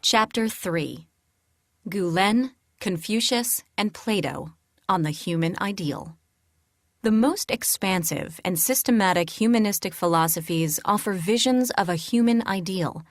Chapter 3 Gülen, Confucius, and Plato on the Human Ideal. The most expansive and systematic humanistic philosophies offer visions of a human ideal.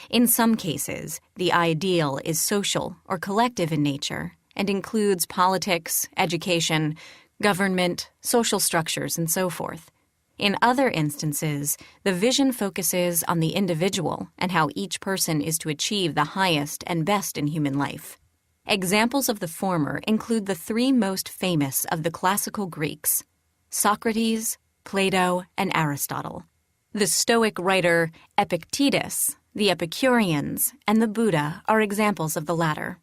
In some cases, the ideal is social or collective in nature and includes politics, education, government, social structures, and so forth. In other instances, the vision focuses on the individual and how each person is to achieve the highest and best in human life. Examples of the former include the three most famous of the classical Greeks: Socrates, Plato, and Aristotle. The Stoic writer Epictetus, the Epicureans, and the Buddha are examples of the latter.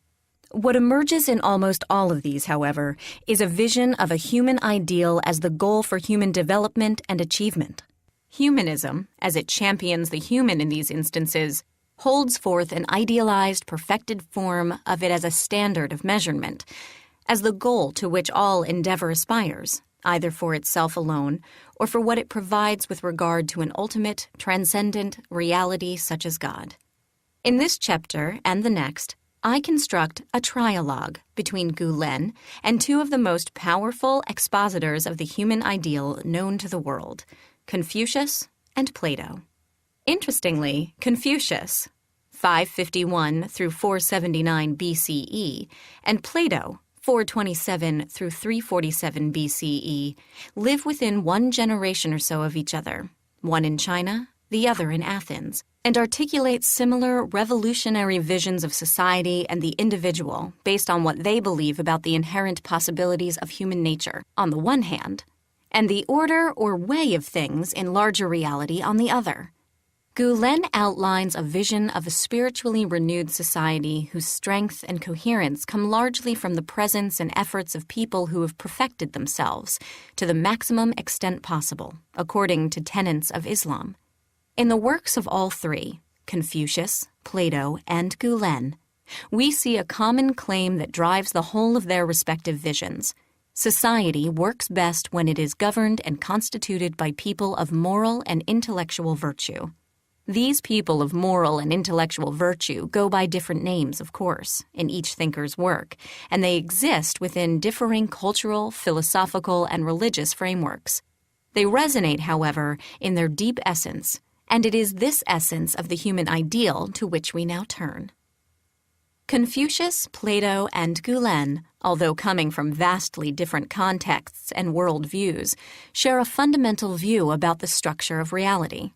What emerges in almost all of these, however, is a vision of a human ideal as the goal for human development and achievement. Humanism, as it champions the human in these instances, holds forth an idealized, perfected form of it as a standard of measurement, as the goal to which all endeavor aspires, either for itself alone or for what it provides with regard to an ultimate, transcendent reality such as God. In this chapter and the next, I construct a trialogue between Gülen and two of the most powerful expositors of the human ideal known to the world, Confucius and Plato. Interestingly, Confucius, 551 through 479 BCE, and Plato, 427 through 347 BCE, live within one generation or so of each other, one in China, the other in Athens, and articulate similar revolutionary visions of society and the individual based on what they believe about the inherent possibilities of human nature, on the one hand, and the order or way of things in larger reality on the other. Gülen outlines a vision of a spiritually renewed society whose strength and coherence come largely from the presence and efforts of people who have perfected themselves to the maximum extent possible, according to tenets of Islam. In the works of all three, Confucius, Plato, and Gülen, we see a common claim that drives the whole of their respective visions. Society works best when it is governed and constituted by people of moral and intellectual virtue. These people of moral and intellectual virtue go by different names, of course, in each thinker's work, and they exist within differing cultural, philosophical, and religious frameworks. They resonate, however, in their deep essence, and it is this essence of the human ideal to which we now turn. Confucius, Plato, and Gülen, although coming from vastly different contexts and worldviews, share a fundamental view about the structure of reality.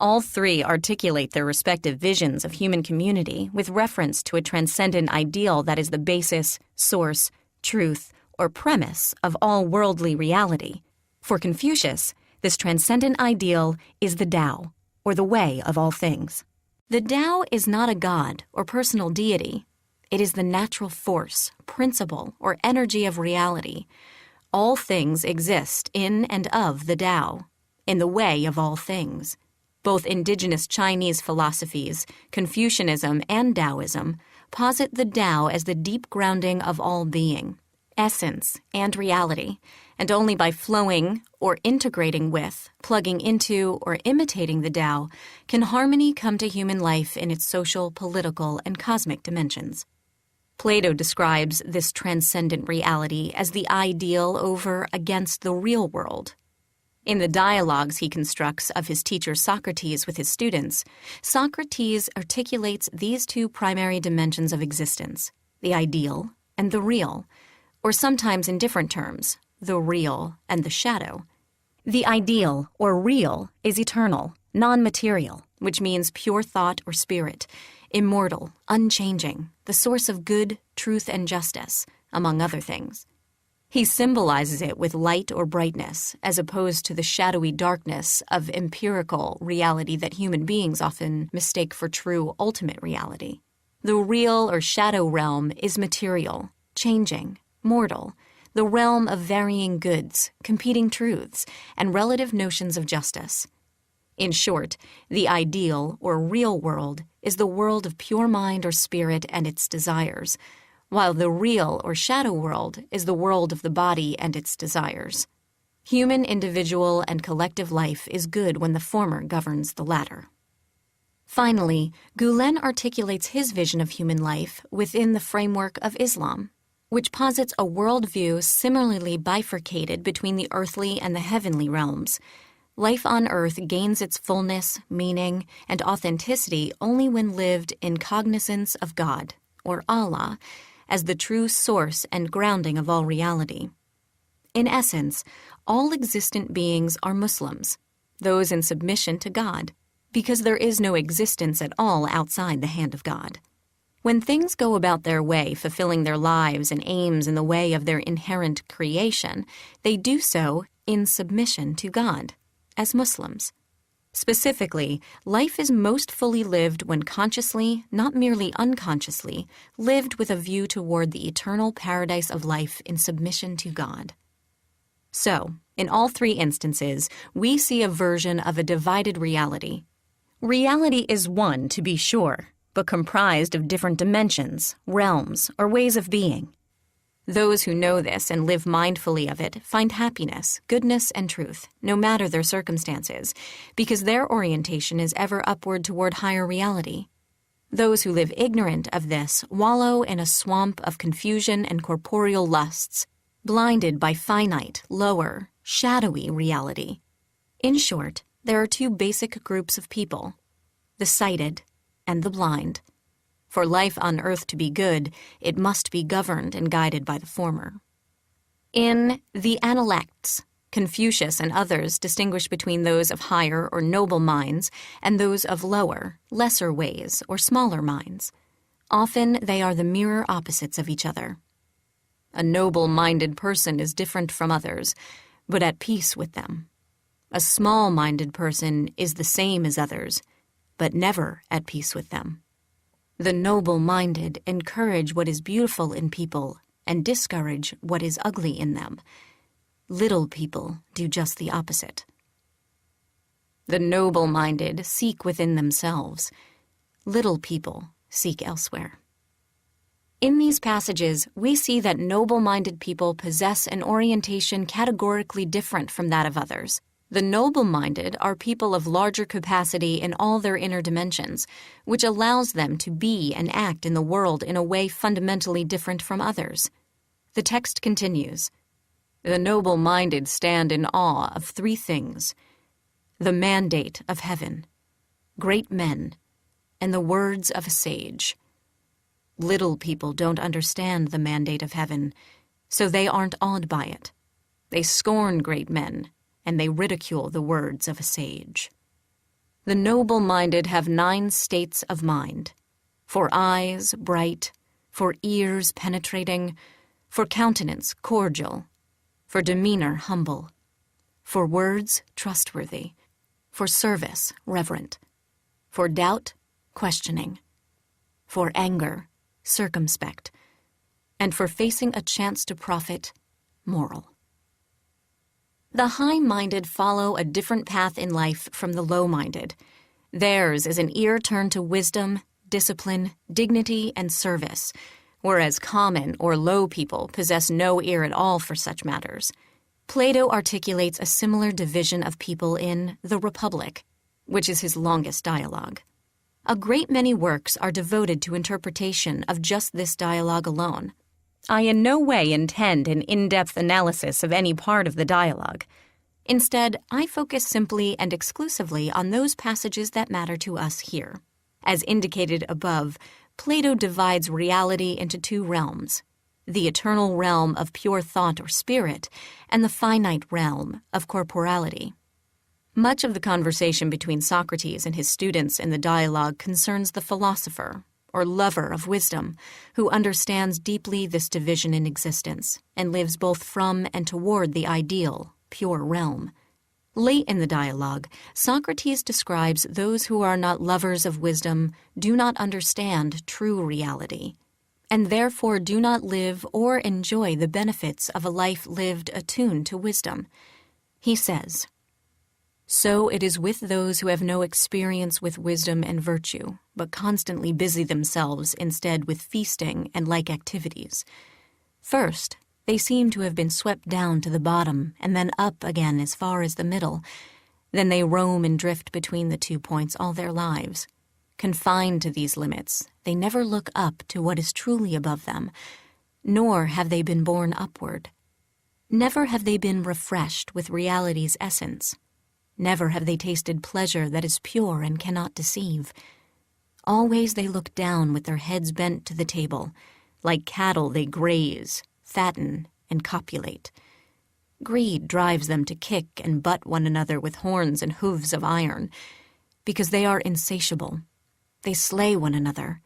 All three articulate their respective visions of human community with reference to a transcendent ideal that is the basis, source, truth, or premise of all worldly reality. For Confucius, this transcendent ideal is the Tao, or the way of all things. The Tao is not a god or personal deity. It is the natural force, principle, or energy of reality. All things exist in and of the Tao, in the way of all things. Both indigenous Chinese philosophies, Confucianism and Taoism, posit the Tao as the deep grounding of all being, essence, and reality, and only by flowing or integrating with, plugging into, or imitating the Tao can harmony come to human life in its social, political, and cosmic dimensions. Plato describes this transcendent reality as the ideal over against the real world. In the dialogues he constructs of his teacher Socrates with his students, Socrates articulates these two primary dimensions of existence, the ideal and the real, or sometimes in different terms, the real and the shadow. The ideal, or real, is eternal, non-material, which means pure thought or spirit, immortal, unchanging, the source of good, truth, and justice, among other things. He symbolizes it with light or brightness, as opposed to the shadowy darkness of empirical reality that human beings often mistake for true ultimate reality. The real or shadow realm is material, changing, mortal, the realm of varying goods, competing truths, and relative notions of justice. In short, the ideal or real world is the world of pure mind or spirit and its desires, while the real or shadow world is the world of the body and its desires. Human individual and collective life is good when the former governs the latter. Finally, Gülen articulates his vision of human life within the framework of Islam, which posits a worldview similarly bifurcated between the earthly and the heavenly realms. Life on earth gains its fullness, meaning, and authenticity only when lived in cognizance of God, or Allah, as the true source and grounding of all reality. In essence, all existent beings are Muslims, those in submission to God, because there is no existence at all outside the hand of God. When things go about their way, fulfilling their lives and aims in the way of their inherent creation, they do so in submission to God, as Muslims. Specifically, life is most fully lived when consciously, not merely unconsciously, lived with a view toward the eternal paradise of life in submission to God. So, in all three instances, we see a version of a divided reality. Reality is one, to be sure, but comprised of different dimensions, realms, or ways of being. Those who know this and live mindfully of it find happiness, goodness, and truth, no matter their circumstances, because their orientation is ever upward toward higher reality. Those who live ignorant of this wallow in a swamp of confusion and corporeal lusts, blinded by finite, lower, shadowy reality. In short, there are two basic groups of people, the sighted and the blind. For life on earth to be good, it must be governed and guided by the former. In The Analects, Confucius and others distinguish between those of higher or noble minds and those of lower, lesser ways or smaller minds. Often they are the mirror opposites of each other. A noble-minded person is different from others, but at peace with them. A small-minded person is the same as others, but never at peace with them. The noble-minded encourage what is beautiful in people and discourage what is ugly in them. Little people do just the opposite. The noble-minded seek within themselves. Little people seek elsewhere. In these passages, we see that noble-minded people possess an orientation categorically different from that of others. The noble-minded are people of larger capacity in all their inner dimensions, which allows them to be and act in the world in a way fundamentally different from others. The text continues, "The noble-minded stand in awe of three things: the mandate of heaven, great men, and the words of a sage. Little people don't understand the mandate of heaven, so they aren't awed by it. They scorn great men, and they ridicule the words of a sage. The noble-minded have 9 states of mind: for eyes bright, for ears penetrating, for countenance cordial, for demeanor humble, for words trustworthy, for service reverent, for doubt questioning, for anger circumspect, and for facing a chance to profit moral." The high-minded follow a different path in life from the low-minded. Theirs is an ear turned to wisdom, discipline, dignity, and service, whereas common or low people possess no ear at all for such matters. Plato articulates a similar division of people in The Republic, which is his longest dialogue. A great many works are devoted to interpretation of just this dialogue alone. I in no way intend an in-depth analysis of any part of the dialogue. Instead, I focus simply and exclusively on those passages that matter to us here. As indicated above, Plato divides reality into 2 realms: the eternal realm of pure thought or spirit, and the finite realm of corporality. Much of the conversation between Socrates and his students in the dialogue concerns the philosopher, or lover of wisdom, who understands deeply this division in existence and lives both from and toward the ideal, pure realm. Late in the dialogue, Socrates describes those who are not lovers of wisdom do not understand true reality, and therefore do not live or enjoy the benefits of a life lived attuned to wisdom. He says, "So it is with those who have no experience with wisdom and virtue, but constantly busy themselves instead with feasting and like activities. First, they seem to have been swept down to the bottom and then up again as far as the middle. Then they roam and drift between the 2 points all their lives. Confined to these limits, they never look up to what is truly above them, nor have they been borne upward. Never have they been refreshed with reality's essence. Never have they tasted pleasure that is pure and cannot deceive. Always they look down with their heads bent to the table. Like cattle they graze, fatten, and copulate. Greed drives them to kick and butt one another with horns and hooves of iron, because they are insatiable. They slay one another,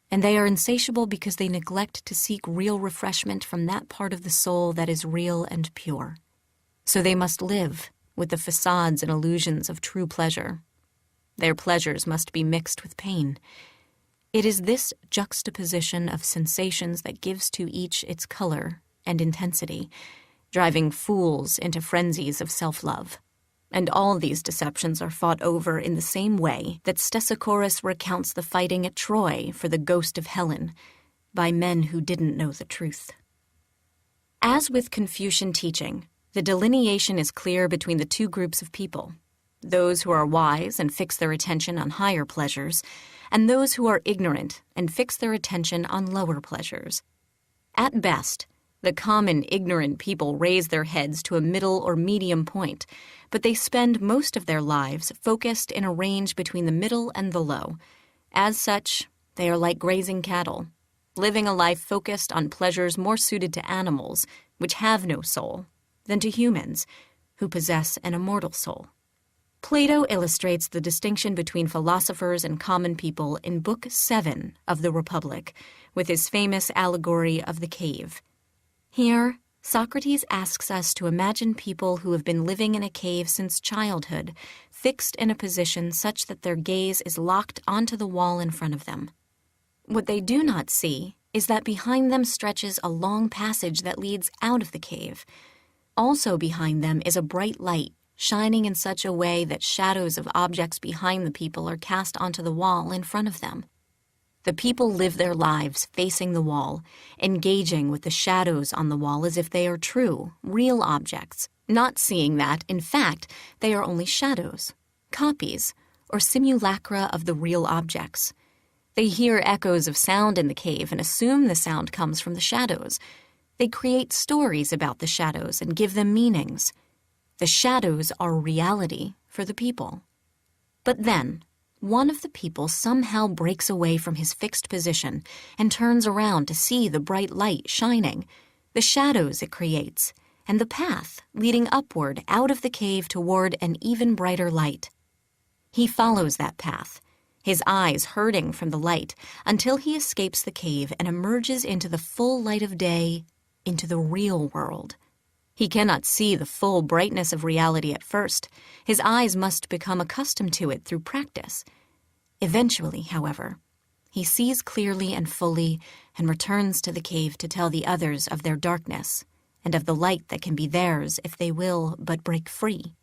and they are insatiable because they neglect to seek real refreshment from that part of the soul that is real and pure. So they must live with the facades and illusions of true pleasure. Their pleasures must be mixed with pain. It is this juxtaposition of sensations that gives to each its color and intensity, driving fools into frenzies of self-love. And all these deceptions are fought over in the same way that Stesichorus recounts the fighting at Troy for the ghost of Helen, by men who didn't know the truth. As with Confucian teaching, the delineation is clear between the two groups of people, those who are wise and fix their attention on higher pleasures, and those who are ignorant and fix their attention on lower pleasures. At best, the common ignorant people raise their heads to a middle or medium point, but they spend most of their lives focused in a range between the middle and the low. As such, they are like grazing cattle, living a life focused on pleasures more suited to animals, which have no soul, than to humans, who possess an immortal soul. Plato illustrates the distinction between philosophers and common people in Book 7 of the Republic, with his famous allegory of the cave. Here, Socrates asks us to imagine people who have been living in a cave since childhood, fixed in a position such that their gaze is locked onto the wall in front of them. What they do not see is that behind them stretches a long passage that leads out of the cave. Also behind them is a bright light, shining in such a way that shadows of objects behind the people are cast onto the wall in front of them. The people live their lives facing the wall, engaging with the shadows on the wall as if they are true, real objects, not seeing that, in fact, they are only shadows, copies, or simulacra of the real objects. They hear echoes of sound in the cave and assume the sound comes from the shadows. They create stories about the shadows and give them meanings. The shadows are reality for the people. But then, one of the people somehow breaks away from his fixed position and turns around to see the bright light shining, the shadows it creates, and the path leading upward out of the cave toward an even brighter light. He follows that path, his eyes hurting from the light, until he escapes the cave and emerges into the full light of day, into the real world. He cannot see the full brightness of reality at first. His eyes must become accustomed to it through practice. Eventually, however, he sees clearly and fully and returns to the cave to tell the others of their darkness and of the light that can be theirs if they will but break free,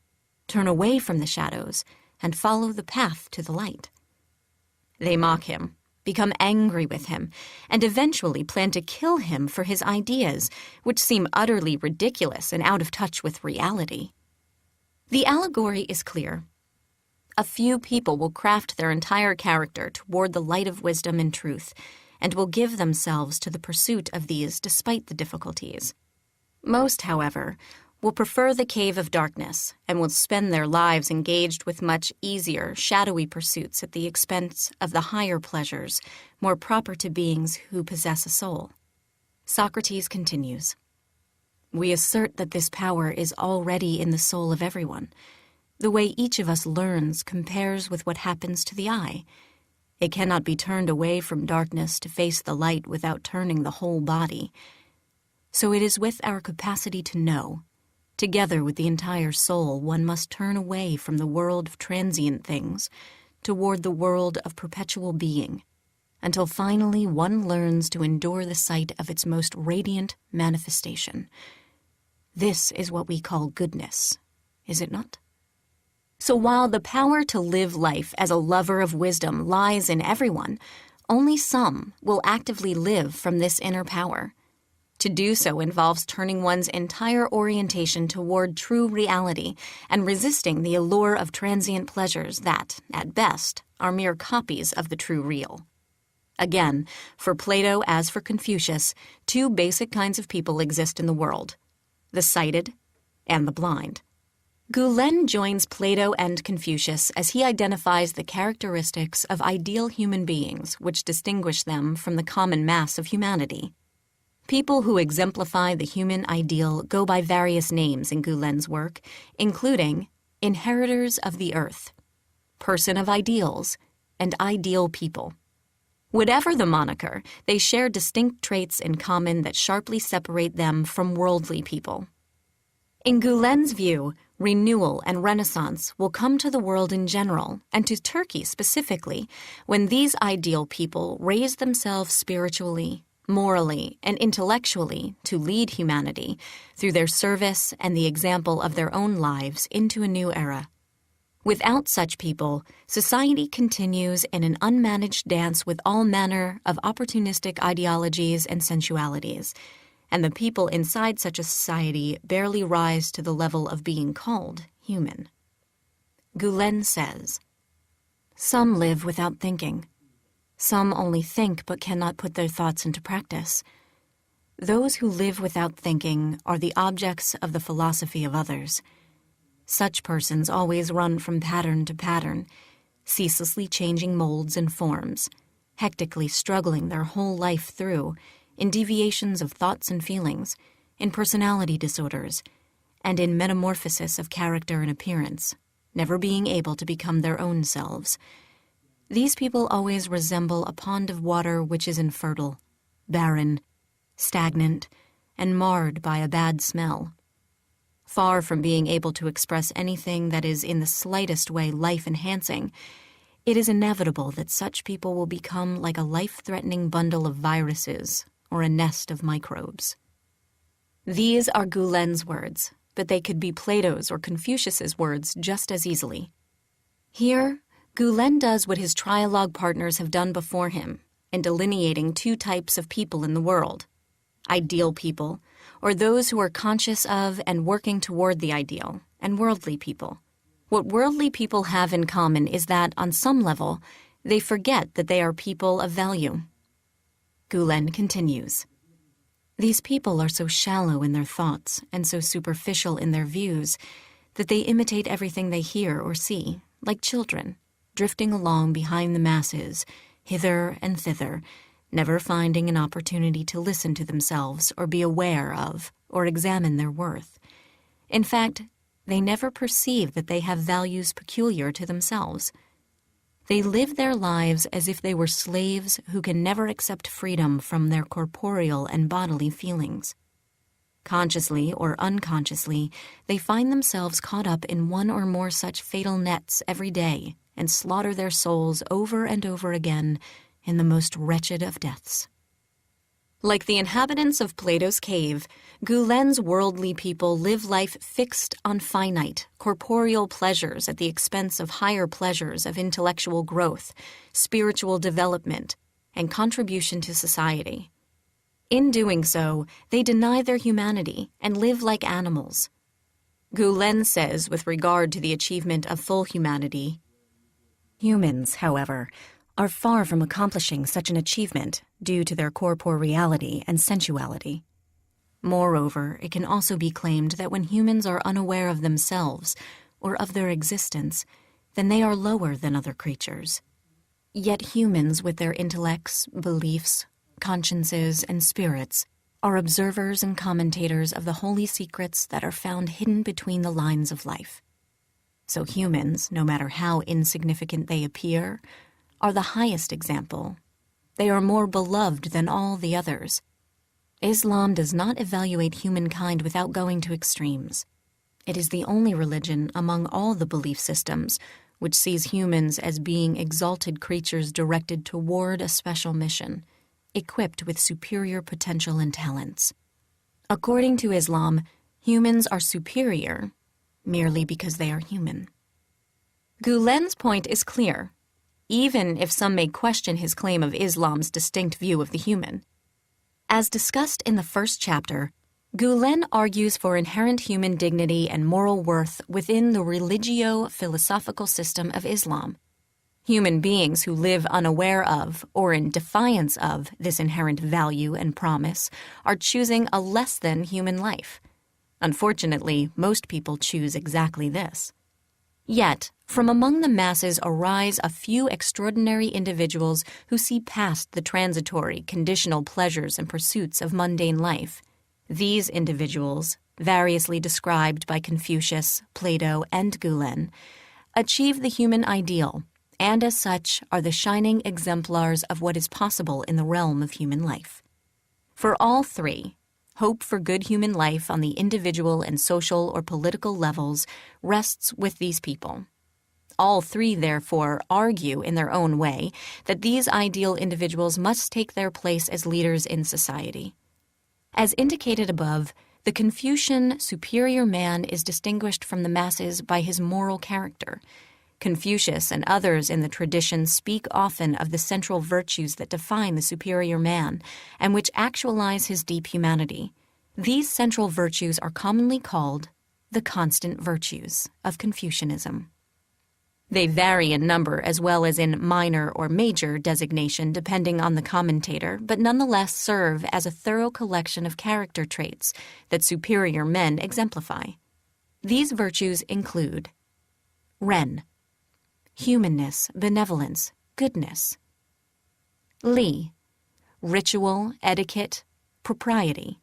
turn away from the shadows, and follow the path to the light. They mock him, become angry with him, and eventually plan to kill him for his ideas, which seem utterly ridiculous and out of touch with reality. The allegory is clear. A few people will craft their entire character toward the light of wisdom and truth, and will give themselves to the pursuit of these despite the difficulties. Most, however, will prefer the cave of darkness and will spend their lives engaged with much easier, shadowy pursuits at the expense of the higher pleasures, more proper to beings who possess a soul. Socrates continues, "We assert that this power is already in the soul of everyone. The way each of us learns compares with what happens to the eye. It cannot be turned away from darkness to face the light without turning the whole body. So it is with our capacity to know. Together with the entire soul, one must turn away from the world of transient things toward the world of perpetual being, until finally one learns to endure the sight of its most radiant manifestation. This is what we call goodness, is it not?" So while the power to live life as a lover of wisdom lies in everyone, only some will actively live from this inner power. To do so involves turning one's entire orientation toward true reality and resisting the allure of transient pleasures that, at best, are mere copies of the true real. Again, for Plato as for Confucius, two basic kinds of people exist in the world: the sighted and the blind. Gülen joins Plato and Confucius as he identifies the characteristics of ideal human beings which distinguish them from the common mass of humanity. People who exemplify the human ideal go by various names in Gülen's work, including inheritors of the earth, person of ideals, and ideal people. Whatever the moniker, they share distinct traits in common that sharply separate them from worldly people. In Gülen's view, renewal and renaissance will come to the world in general, and to Turkey specifically, when these ideal people raise themselves spiritually, morally, and intellectually to lead humanity through their service and the example of their own lives into a new era. Without such people, society continues in an unmanaged dance with all manner of opportunistic ideologies and sensualities, and the people inside such a society barely rise to the level of being called human. Gülen says, "Some live without thinking. Some only think but cannot put their thoughts into practice. Those who live without thinking are the objects of the philosophy of others. Such persons always run from pattern to pattern, ceaselessly changing molds and forms, hectically struggling their whole life through, in deviations of thoughts and feelings, in personality disorders, and in metamorphosis of character and appearance, never being able to become their own selves. These people always resemble a pond of water which is infertile, barren, stagnant, and marred by a bad smell. Far from being able to express anything that is in the slightest way life-enhancing, it is inevitable that such people will become like a life-threatening bundle of viruses or a nest of microbes." These are Gülen's words, but they could be Plato's or Confucius's words just as easily. Here, Gülen does what his trialogue partners have done before him in delineating two types of people in the world: ideal people, or those who are conscious of and working toward the ideal, and worldly people. What worldly people have in common is that, on some level, they forget that they are people of value. Gülen continues, "These people are so shallow in their thoughts and so superficial in their views that they imitate everything they hear or see, like children, drifting along behind the masses, hither and thither, never finding an opportunity to listen to themselves or be aware of or examine their worth. In fact, they never perceive that they have values peculiar to themselves. They live their lives as if they were slaves who can never accept freedom from their corporeal and bodily feelings. Consciously or unconsciously, they find themselves caught up in one or more such fatal nets every day and slaughter their souls over and over again in the most wretched of deaths." Like the inhabitants of Plato's cave, Gülen's worldly people live life fixed on finite, corporeal pleasures at the expense of higher pleasures of intellectual growth, spiritual development, and contribution to society. In doing so, they deny their humanity and live like animals. Gülen says with regard to the achievement of full humanity, "Humans, however, are far from accomplishing such an achievement due to their corporeality and sensuality. Moreover, it can also be claimed that when humans are unaware of themselves or of their existence, then they are lower than other creatures. Yet humans with their intellects, beliefs, consciences, and spirits are observers and commentators of the holy secrets that are found hidden between the lines of life. So humans, no matter how insignificant they appear, are the highest example. They are more beloved than all the others. Islam does not evaluate humankind without going to extremes. It is the only religion among all the belief systems which sees humans as being exalted creatures directed toward a special mission, equipped with superior potential and talents. According to Islam, humans are superior merely because they are human." Gülen's point is clear, even if some may question his claim of Islam's distinct view of the human. As discussed in the first chapter, Gülen argues for inherent human dignity and moral worth within the religio-philosophical system of Islam. Human beings who live unaware of or in defiance of this inherent value and promise are choosing a less than human life. Unfortunately, most people choose exactly this. Yet, from among the masses arise a few extraordinary individuals who see past the transitory, conditional pleasures and pursuits of mundane life. These individuals, variously described by Confucius, Plato, and Gülen, achieve the human ideal, and as such are the shining exemplars of what is possible in the realm of human life. For all three, hope for good human life on the individual and social or political levels rests with these people. All three, therefore, argue in their own way that these ideal individuals must take their place as leaders in society. As indicated above, the Confucian superior man is distinguished from the masses by his moral character. Confucius and others in the tradition speak often of the central virtues that define the superior man and which actualize his deep humanity. These central virtues are commonly called the constant virtues of Confucianism. They vary in number as well as in minor or major designation depending on the commentator, but nonetheless serve as a thorough collection of character traits that superior men exemplify. These virtues include Ren, humanness, benevolence, goodness. Li, ritual, etiquette, propriety.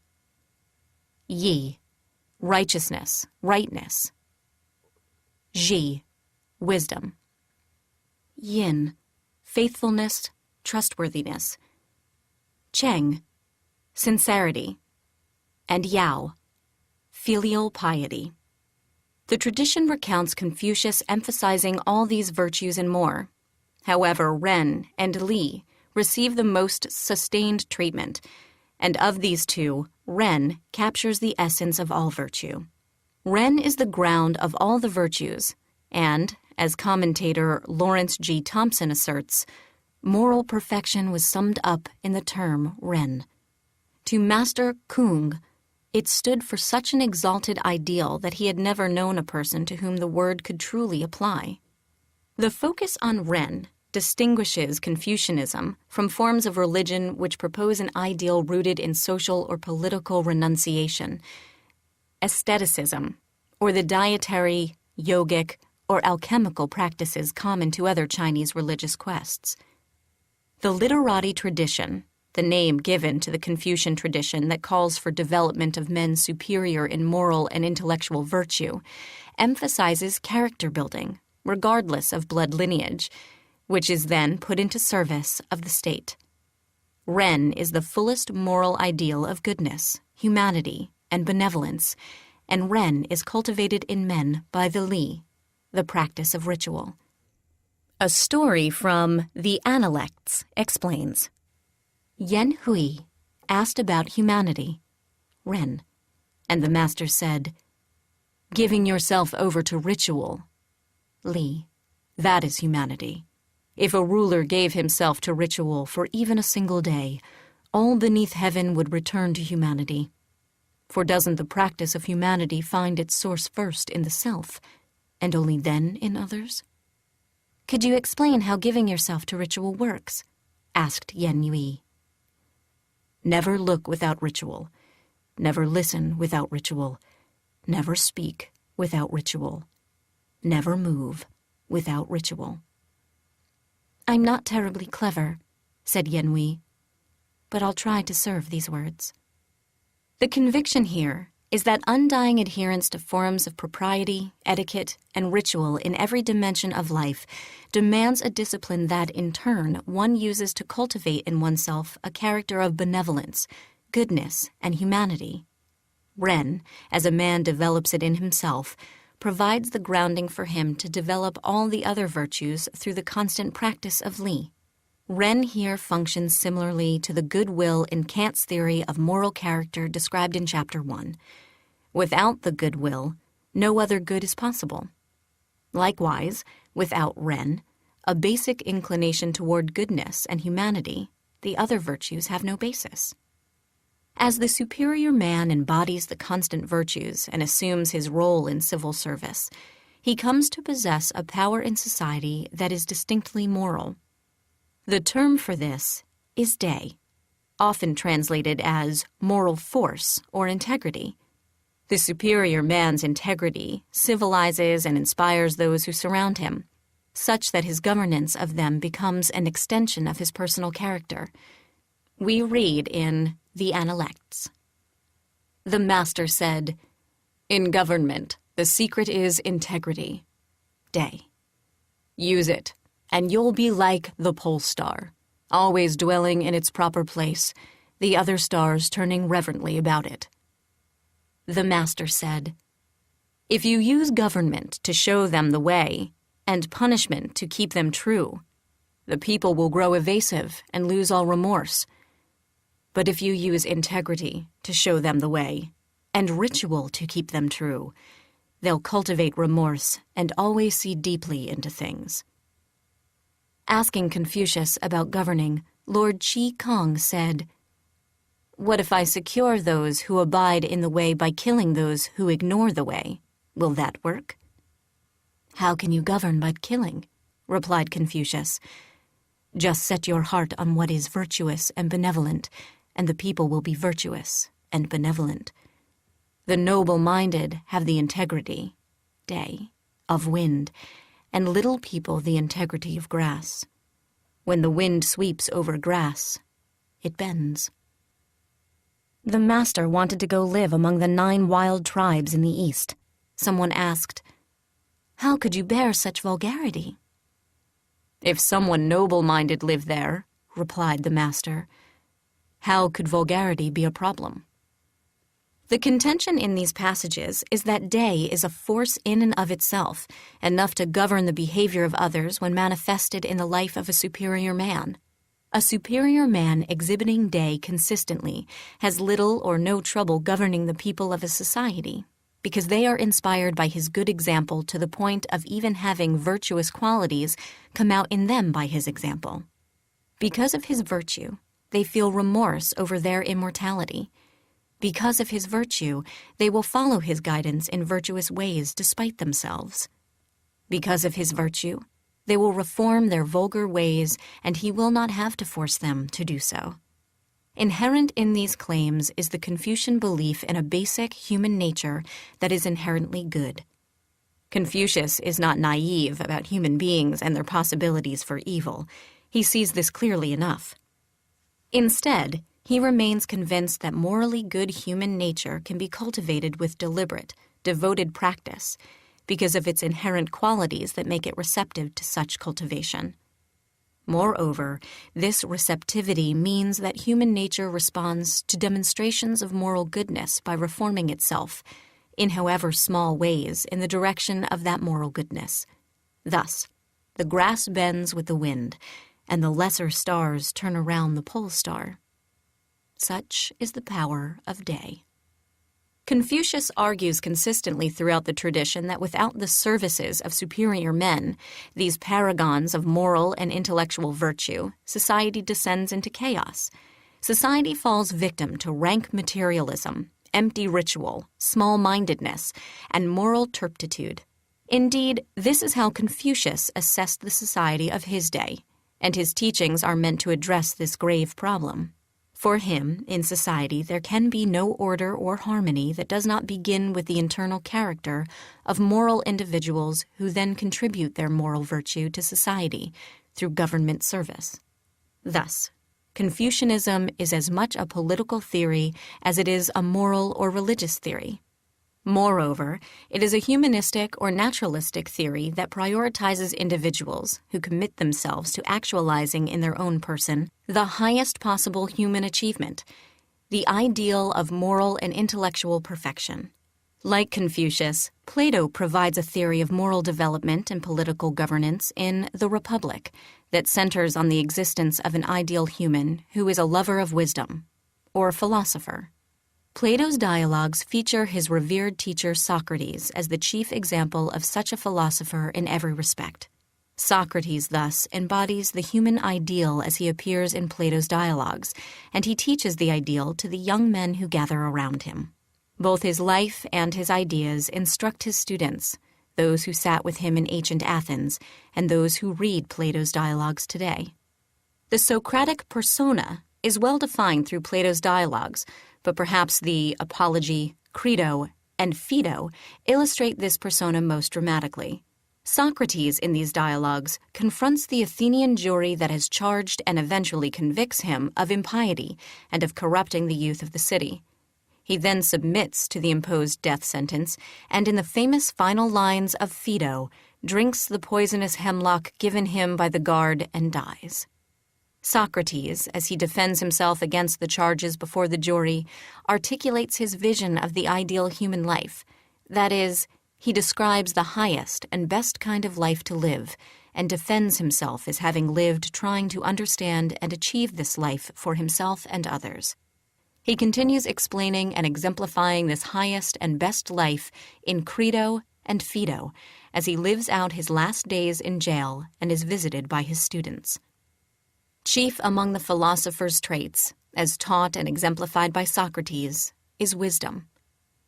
Yi, righteousness, rightness. Zhi, wisdom. Yin, faithfulness, trustworthiness. Cheng, sincerity. And Yao, filial piety. The tradition recounts Confucius emphasizing all these virtues and more. However, Ren and Li receive the most sustained treatment, and of these two, Ren captures the essence of all virtue. Ren is the ground of all the virtues, and, as commentator Lawrence G. Thompson asserts, moral perfection was summed up in the term Ren. To Master Kung, it stood for such an exalted ideal that he had never known a person to whom the word could truly apply. The focus on Ren distinguishes Confucianism from forms of religion which propose an ideal rooted in social or political renunciation, aestheticism, or the dietary, yogic, or alchemical practices common to other Chinese religious quests. The literati tradition, the name given to the Confucian tradition that calls for development of men superior in moral and intellectual virtue, emphasizes character building, regardless of blood lineage, which is then put into service of the state. Ren is the fullest moral ideal of goodness, humanity, and benevolence, and Ren is cultivated in men by the Li, the practice of ritual. A story from The Analects explains. Yen Hui asked about humanity, Ren, and the master said, "Giving yourself over to ritual, Li, that is humanity. If a ruler gave himself to ritual for even a single day, all beneath heaven would return to humanity. For doesn't the practice of humanity find its source first in the self, and only then in others?" "Could you explain how giving yourself to ritual works?" asked Yen Hui. "Never look without ritual. Never listen without ritual. Never speak without ritual. Never move without ritual." "I'm not terribly clever," said Yen Hui, "but I'll try to serve these words." The conviction here is that undying adherence to forms of propriety, etiquette, and ritual in every dimension of life demands a discipline that, in turn, one uses to cultivate in oneself a character of benevolence, goodness, and humanity. Ren, as a man develops it in himself, provides the grounding for him to develop all the other virtues through the constant practice of Li. Ren here functions similarly to the goodwill in Kant's theory of moral character described in Chapter 1. Without the goodwill, no other good is possible. Likewise, without Ren, a basic inclination toward goodness and humanity, the other virtues have no basis. As the superior man embodies the constant virtues and assumes his role in civil service, he comes to possess a power in society that is distinctly moral. The term for this is day, often translated as moral force or integrity. The superior man's integrity civilizes and inspires those who surround him, such that his governance of them becomes an extension of his personal character. We read in the Analects. The master said, "In government, the secret is integrity. Day. Use it, and you'll be like the pole star, always dwelling in its proper place, the other stars turning reverently about it." The master said, "If you use government to show them the way, and punishment to keep them true, the people will grow evasive and lose all remorse. But if you use integrity to show them the way, and ritual to keep them true, they'll cultivate remorse and always see deeply into things." Asking Confucius about governing, Lord Chi Kong said, "What if I secure those who abide in the way by killing those who ignore the way? Will that work?" "How can you govern but killing?" replied Confucius. "Just set your heart on what is virtuous and benevolent, and the people will be virtuous and benevolent. The noble-minded have the integrity, day, of wind, and little people the integrity of grass. When the wind sweeps over grass, it bends." The master wanted to go live among the 9 wild tribes in the East. Someone asked, "How could you bear such vulgarity?" "If someone noble-minded lived there," replied the master, "how could vulgarity be a problem?" The contention in these passages is that day is a force in and of itself, enough to govern the behavior of others when manifested in the life of a superior man. A superior man exhibiting day consistently has little or no trouble governing the people of a society, because they are inspired by his good example to the point of even having virtuous qualities come out in them by his example. Because of his virtue, they feel remorse over their immortality. Because of his virtue, they will follow his guidance in virtuous ways despite themselves. Because of his virtue, they will reform their vulgar ways, and he will not have to force them to do so. Inherent in these claims is the Confucian belief in a basic human nature that is inherently good. Confucius is not naive about human beings and their possibilities for evil. He sees this clearly enough. Instead, he remains convinced that morally good human nature can be cultivated with deliberate, devoted practice because of its inherent qualities that make it receptive to such cultivation. Moreover, this receptivity means that human nature responds to demonstrations of moral goodness by reforming itself, in however small ways, in the direction of that moral goodness. Thus, the grass bends with the wind, and the lesser stars turn around the pole star. Such is the power of day. Confucius argues consistently throughout the tradition that without the services of superior men, these paragons of moral and intellectual virtue, society descends into chaos. Society falls victim to rank materialism, empty ritual, small-mindedness, and moral turpitude. Indeed, this is how Confucius assessed the society of his day, and his teachings are meant to address this grave problem. For him, in society, there can be no order or harmony that does not begin with the internal character of moral individuals who then contribute their moral virtue to society through government service. Thus, Confucianism is as much a political theory as it is a moral or religious theory. Moreover, it is a humanistic or naturalistic theory that prioritizes individuals who commit themselves to actualizing in their own person the highest possible human achievement, the ideal of moral and intellectual perfection. Like Confucius, Plato provides a theory of moral development and political governance in The Republic that centers on the existence of an ideal human who is a lover of wisdom, or philosopher. Plato's dialogues feature his revered teacher Socrates as the chief example of such a philosopher in every respect. Socrates thus embodies the human ideal as he appears in Plato's dialogues, and he teaches the ideal to the young men who gather around him. Both his life and his ideas instruct his students, those who sat with him in ancient Athens, and those who read Plato's dialogues today. The Socratic persona is well defined through Plato's dialogues, but perhaps the Apology, Credo, and Phaedo illustrate this persona most dramatically. Socrates in these dialogues confronts the Athenian jury that has charged and eventually convicts him of impiety and of corrupting the youth of the city. He then submits to the imposed death sentence and in the famous final lines of Phaedo drinks the poisonous hemlock given him by the guard and dies. Socrates, as he defends himself against the charges before the jury, articulates his vision of the ideal human life. That is, he describes the highest and best kind of life to live and defends himself as having lived trying to understand and achieve this life for himself and others. He continues explaining and exemplifying this highest and best life in Credo and Phaedo as he lives out his last days in jail and is visited by his students. Chief among the philosopher's traits, as taught and exemplified by Socrates, is wisdom.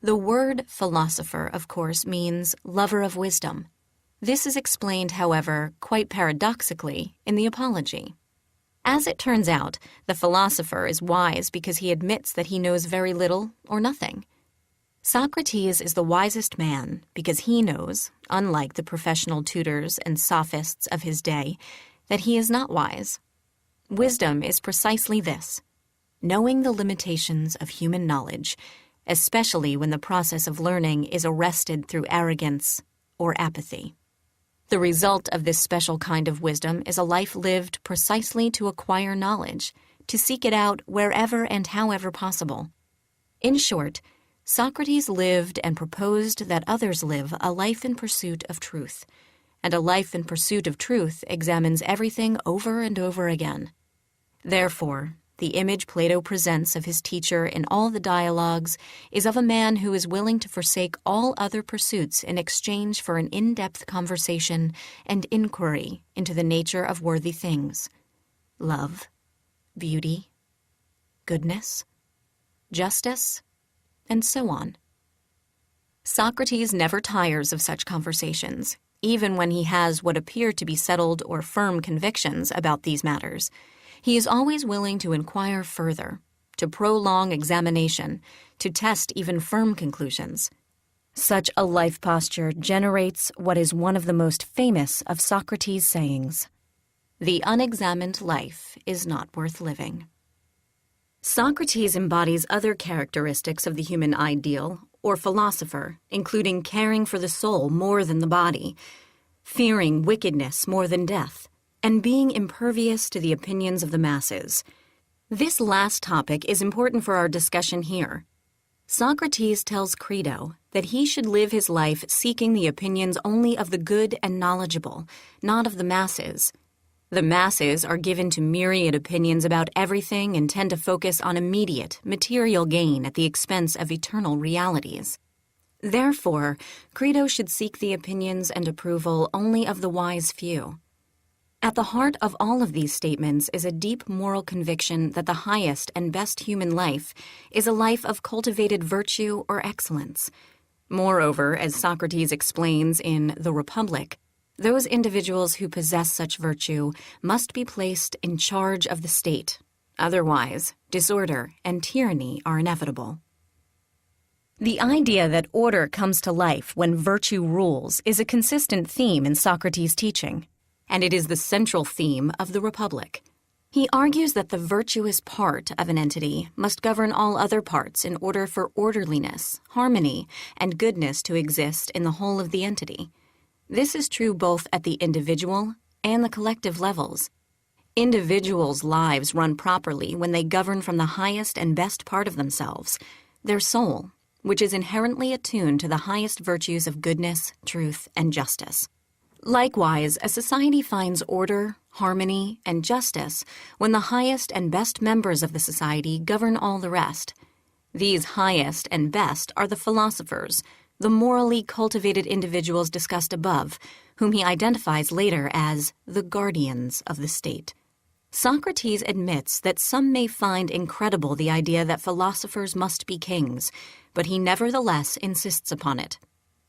The word philosopher, of course, means lover of wisdom. This is explained, however, quite paradoxically in the Apology. As it turns out, the philosopher is wise because he admits that he knows very little or nothing. Socrates is the wisest man because he knows, unlike the professional tutors and sophists of his day, that he is not wise. Wisdom is precisely this, knowing the limitations of human knowledge, especially when the process of learning is arrested through arrogance or apathy. The result of this special kind of wisdom is a life lived precisely to acquire knowledge, to seek it out wherever and however possible. In short, Socrates lived and proposed that others live a life in pursuit of truth, and a life in pursuit of truth examines everything over and over again. Therefore, the image Plato presents of his teacher in all the dialogues is of a man who is willing to forsake all other pursuits in exchange for an in-depth conversation and inquiry into the nature of worthy things: love, beauty, goodness, justice, and so on. Socrates never tires of such conversations, even when he has what appear to be settled or firm convictions about these matters. He is always willing to inquire further, to prolong examination, to test even firm conclusions. Such a life posture generates what is one of the most famous of Socrates' sayings: "The unexamined life is not worth living." Socrates embodies other characteristics of the human ideal, or philosopher, including caring for the soul more than the body, fearing wickedness more than death, and being impervious to the opinions of the masses. This last topic is important for our discussion here. Socrates tells Credo that he should live his life seeking the opinions only of the good and knowledgeable, not of the masses. The masses are given to myriad opinions about everything and tend to focus on immediate, material gain at the expense of eternal realities. Therefore, Credo should seek the opinions and approval only of the wise few. At the heart of all of these statements is a deep moral conviction that the highest and best human life is a life of cultivated virtue or excellence. Moreover, as Socrates explains in The Republic, those individuals who possess such virtue must be placed in charge of the state. Otherwise, disorder and tyranny are inevitable. The idea that order comes to life when virtue rules is a consistent theme in Socrates' teaching, and it is the central theme of The Republic. He argues that the virtuous part of an entity must govern all other parts in order for orderliness, harmony, and goodness to exist in the whole of the entity. This is true both at the individual and the collective levels. Individuals' lives run properly when they govern from the highest and best part of themselves, their soul, which is inherently attuned to the highest virtues of goodness, truth, and justice. Likewise, a society finds order, harmony, and justice when the highest and best members of the society govern all the rest. These highest and best are the philosophers, the morally cultivated individuals discussed above, whom he identifies later as the guardians of the state. Socrates admits that some may find incredible the idea that philosophers must be kings, but he nevertheless insists upon it.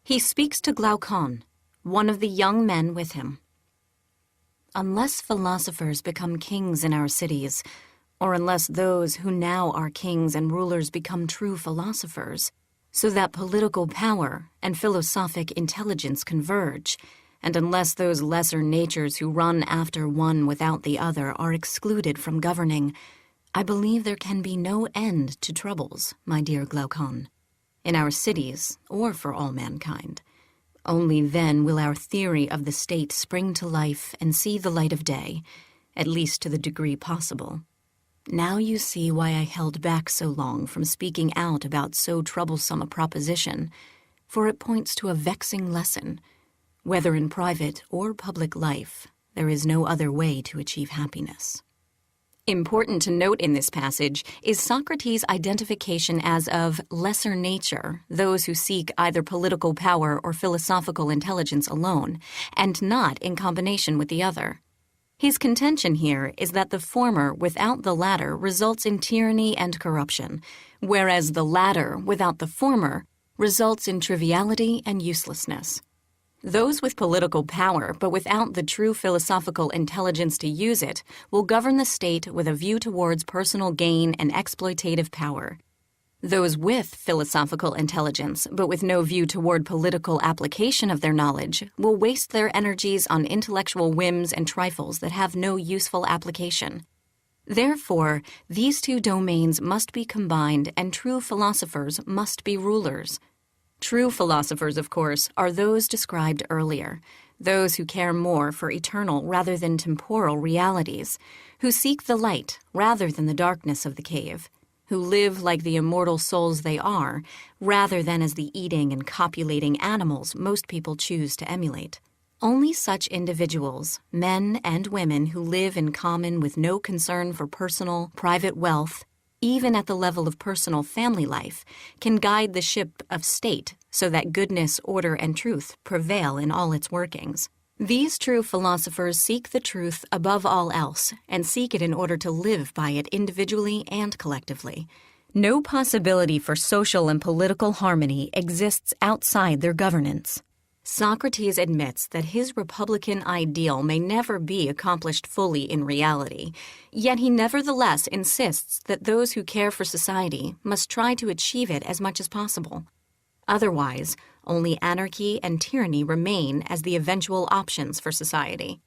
He speaks to Glaucon, one of the young men with him. Unless philosophers become kings in our cities, or unless those who now are kings and rulers become true philosophers, so that political power and philosophic intelligence converge, and unless those lesser natures who run after one without the other are excluded from governing, I believe there can be no end to troubles, my dear Glaucon, in our cities or for all mankind. Only then will our theory of the state spring to life and see the light of day, at least to the degree possible. Now you see why I held back so long from speaking out about so troublesome a proposition, for it points to a vexing lesson. Whether in private or public life, there is no other way to achieve happiness. Important to note in this passage is Socrates' identification as of lesser nature, those who seek either political power or philosophical intelligence alone, and not in combination with the other. His contention here is that the former without the latter results in tyranny and corruption, whereas the latter without the former results in triviality and uselessness. Those with political power, but without the true philosophical intelligence to use it, will govern the state with a view towards personal gain and exploitative power. Those with philosophical intelligence, but with no view toward political application of their knowledge, will waste their energies on intellectual whims and trifles that have no useful application. Therefore, these two domains must be combined, and true philosophers must be rulers. True philosophers, of course, are those described earlier, those who care more for eternal rather than temporal realities, who seek the light rather than the darkness of the cave, who live like the immortal souls they are, rather than as the eating and copulating animals most people choose to emulate. Only such individuals, men and women who live in common with no concern for personal, private wealth, even at the level of personal family life, can guide the ship of state so that goodness, order, and truth prevail in all its workings. These true philosophers seek the truth above all else, and seek it in order to live by it individually and collectively. No possibility for social and political harmony exists outside their governance. Socrates admits that his republican ideal may never be accomplished fully in reality, yet he nevertheless insists that those who care for society must try to achieve it as much as possible. Otherwise, only anarchy and tyranny remain as the eventual options for society.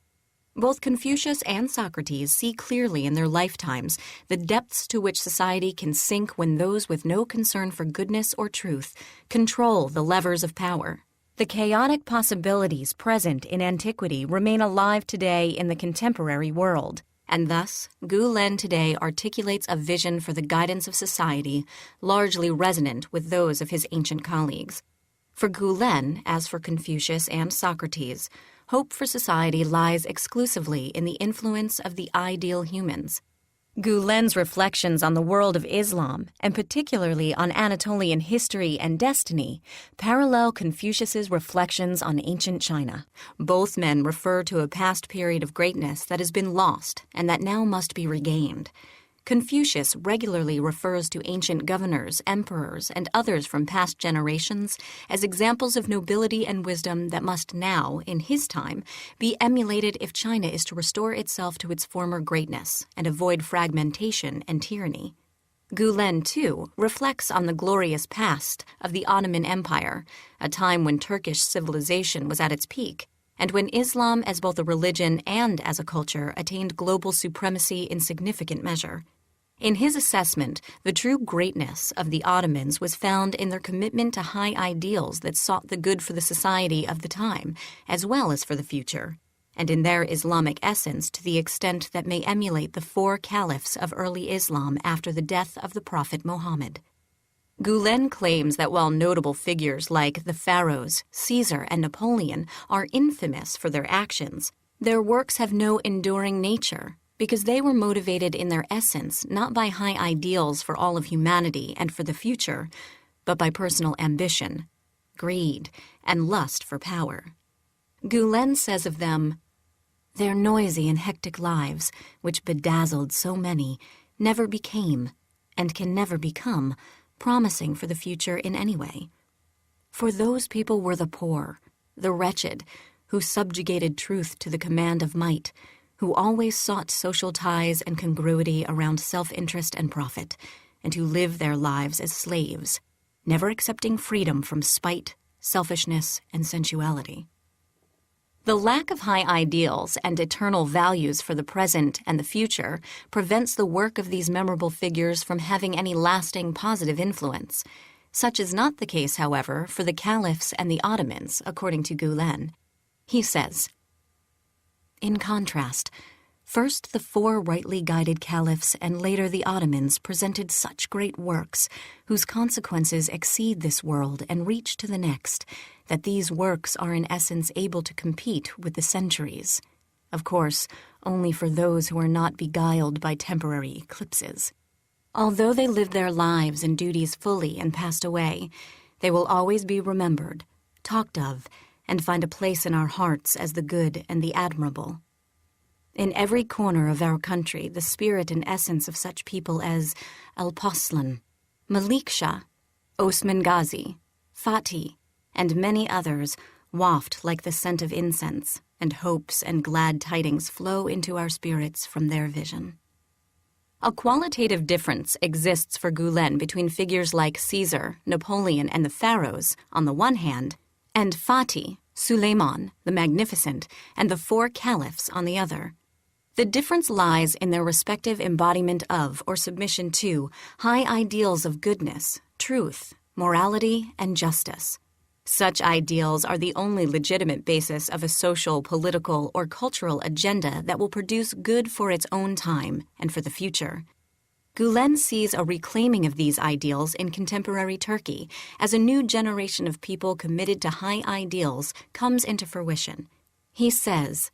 Both Confucius and Socrates see clearly in their lifetimes the depths to which society can sink when those with no concern for goodness or truth control the levers of power. The chaotic possibilities present in antiquity remain alive today in the contemporary world, and thus Gülen today articulates a vision for the guidance of society largely resonant with those of his ancient colleagues. For Gülen, as for Confucius and Socrates, hope for society lies exclusively in the influence of the ideal humans. Gülen's reflections on the world of Islam, and particularly on Anatolian history and destiny, parallel Confucius's reflections on ancient China. Both men refer to a past period of greatness that has been lost and that now must be regained. Confucius regularly refers to ancient governors, emperors, and others from past generations as examples of nobility and wisdom that must now, in his time, be emulated if China is to restore itself to its former greatness and avoid fragmentation and tyranny. Gülen, too, reflects on the glorious past of the Ottoman Empire, a time when Turkish civilization was at its peak, and when Islam as both a religion and as a culture attained global supremacy in significant measure. In his assessment, the true greatness of the Ottomans was found in their commitment to high ideals that sought the good for the society of the time, as well as for the future, and in their Islamic essence to the extent that may emulate the 4 caliphs of early Islam after the death of the Prophet Muhammad. Gülen claims that while notable figures like the pharaohs, Caesar, and Napoleon are infamous for their actions, their works have no enduring nature, because they were motivated in their essence not by high ideals for all of humanity and for the future, but by personal ambition, greed, and lust for power. Gülen says of them, "Their noisy and hectic lives, which bedazzled so many, never became, and can never become, promising for the future in any way. For those people were the poor, the wretched, who subjugated truth to the command of might, who always sought social ties and congruity around self-interest and profit, and who lived their lives as slaves, never accepting freedom from spite, selfishness, and sensuality. The lack of high ideals and eternal values for the present and the future prevents the work of these memorable figures from having any lasting positive influence. Such is not the case, however, for the caliphs and the Ottomans, according to Gülen. He says, in contrast, first the four rightly guided caliphs and later the Ottomans presented such great works, whose consequences exceed this world and reach to the next, that these works are in essence able to compete with the centuries. Of course, only for those who are not beguiled by temporary eclipses. Although they lived their lives and duties fully and passed away, they will always be remembered, talked of, and find a place in our hearts as the good and the admirable. In every corner of our country, the spirit and essence of such people as Alparslan, Malik Shah, Osman Ghazi, Fatih, and many others waft like the scent of incense, and hopes and glad tidings flow into our spirits from their vision. A qualitative difference exists for Gülen between figures like Caesar, Napoleon, and the pharaohs, on the one hand, and Fatih, Suleiman, the Magnificent, and the four caliphs on the other. The difference lies in their respective embodiment of or submission to high ideals of goodness, truth, morality, and justice. Such ideals are the only legitimate basis of a social, political, or cultural agenda that will produce good for its own time and for the future. Gülen sees a reclaiming of these ideals in contemporary Turkey as a new generation of people committed to high ideals comes into fruition. He says,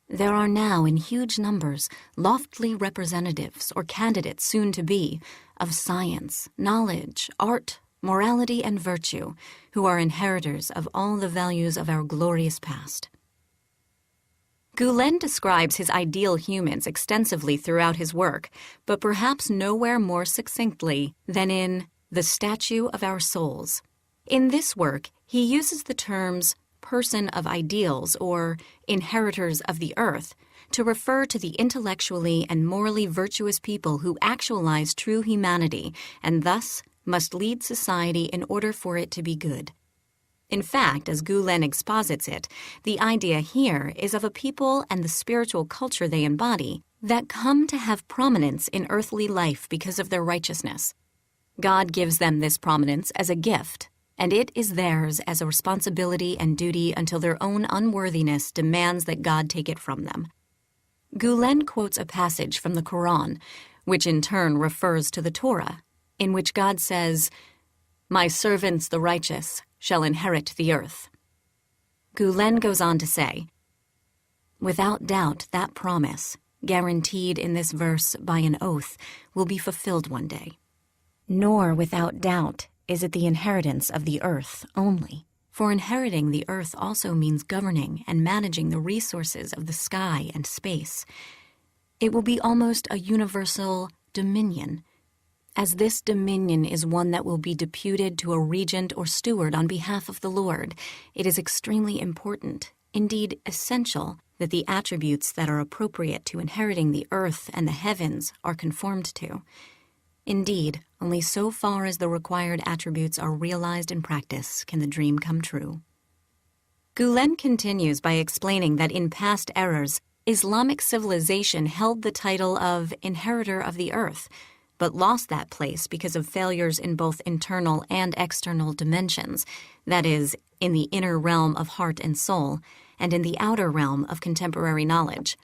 there are now in huge numbers loftily representatives or candidates soon to be of science, knowledge, art, morality, and virtue, who are inheritors of all the values of our glorious past. Gülen describes his ideal humans extensively throughout his work, but perhaps nowhere more succinctly than in The Statue of Our Souls. In this work, he uses the terms person of ideals or inheritors of the earth to refer to the intellectually and morally virtuous people who actualize true humanity and thus must lead society in order for it to be good. In fact, as Gülen exposits it, the idea here is of a people and the spiritual culture they embody that come to have prominence in earthly life because of their righteousness. God gives them this prominence as a gift, and it is theirs as a responsibility and duty until their own unworthiness demands that God take it from them. Gülen quotes a passage from the Quran, which in turn refers to the Torah, in which God says, "My servants the righteous shall inherit the earth." Gülen goes on to say, without doubt that promise, guaranteed in this verse by an oath, will be fulfilled one day. Nor without doubt is it the inheritance of the earth only, for inheriting the earth also means governing and managing the resources of the sky and space. It will be almost a universal dominion, as this dominion is one that will be deputed to a regent or steward on behalf of the Lord. It is extremely important, indeed essential, that the attributes that are appropriate to inheriting the earth and the heavens are conformed to. Indeed, only so far as the required attributes are realized in practice can the dream come true. Gülen continues by explaining that in past eras, Islamic civilization held the title of inheritor of the earth, but lost that place because of failures in both internal and external dimensions, that is, in the inner realm of heart and soul, and in the outer realm of contemporary knowledge.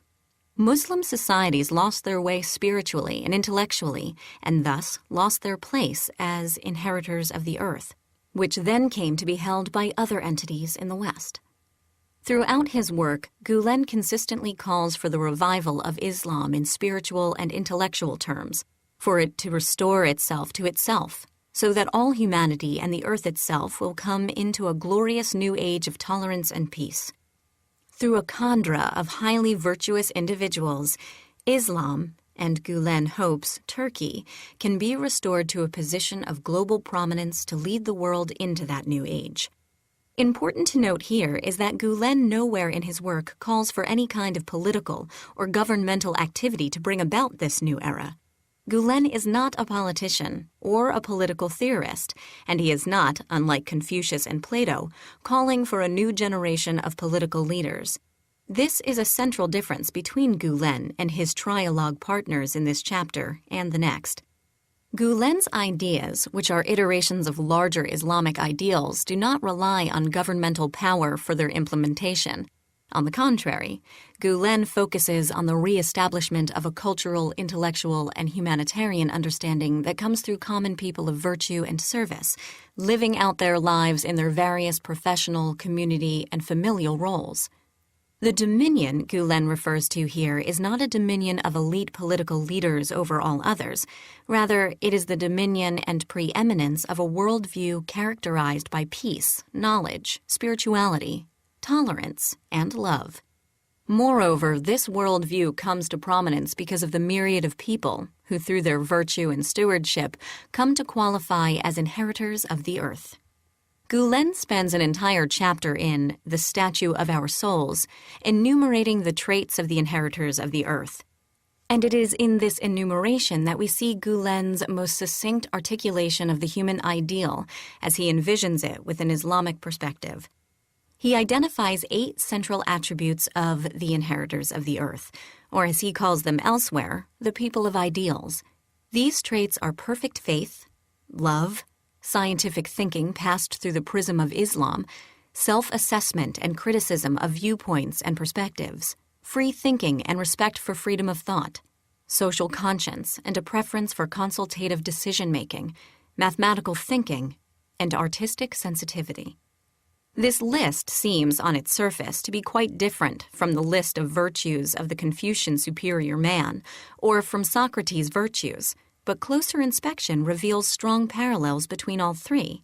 Muslim societies lost their way spiritually and intellectually, and thus lost their place as inheritors of the earth, which then came to be held by other entities in the West. Throughout his work, Gülen consistently calls for the revival of Islam in spiritual and intellectual terms, for it to restore itself to itself, so that all humanity and the earth itself will come into a glorious new age of tolerance and peace. Through a cadre of highly virtuous individuals, Islam, and Gülen hopes Turkey, can be restored to a position of global prominence to lead the world into that new age. Important to note here is that Gülen nowhere in his work calls for any kind of political or governmental activity to bring about this new era. Gülen is not a politician or a political theorist, and he is not, unlike Confucius and Plato, calling for a new generation of political leaders. This is a central difference between Gülen and his trialogue partners in this chapter and the next. Gülen's ideas, which are iterations of larger Islamic ideals, do not rely on governmental power for their implementation. On the contrary, Gülen focuses on the re-establishment of a cultural, intellectual, and humanitarian understanding that comes through common people of virtue and service, living out their lives in their various professional, community, and familial roles. The dominion Gülen refers to here is not a dominion of elite political leaders over all others. Rather, it is the dominion and preeminence of a worldview characterized by peace, knowledge, spirituality, tolerance, and love. Moreover, this worldview comes to prominence because of the myriad of people who, through their virtue and stewardship, come to qualify as inheritors of the earth. Gülen spends an entire chapter in The Statue of Our Souls, enumerating the traits of the inheritors of the earth. And it is in this enumeration that we see Gülen's most succinct articulation of the human ideal as he envisions it with an Islamic perspective. He identifies 8 central attributes of the inheritors of the earth, or as he calls them elsewhere, the people of ideals. These traits are perfect faith, love, scientific thinking passed through the prism of Islam, self-assessment and criticism of viewpoints and perspectives, free thinking and respect for freedom of thought, social conscience and a preference for consultative decision-making, mathematical thinking, and artistic sensitivity. This list seems, on its surface, to be quite different from the list of virtues of the Confucian superior man, or from Socrates' virtues, but closer inspection reveals strong parallels between all 3.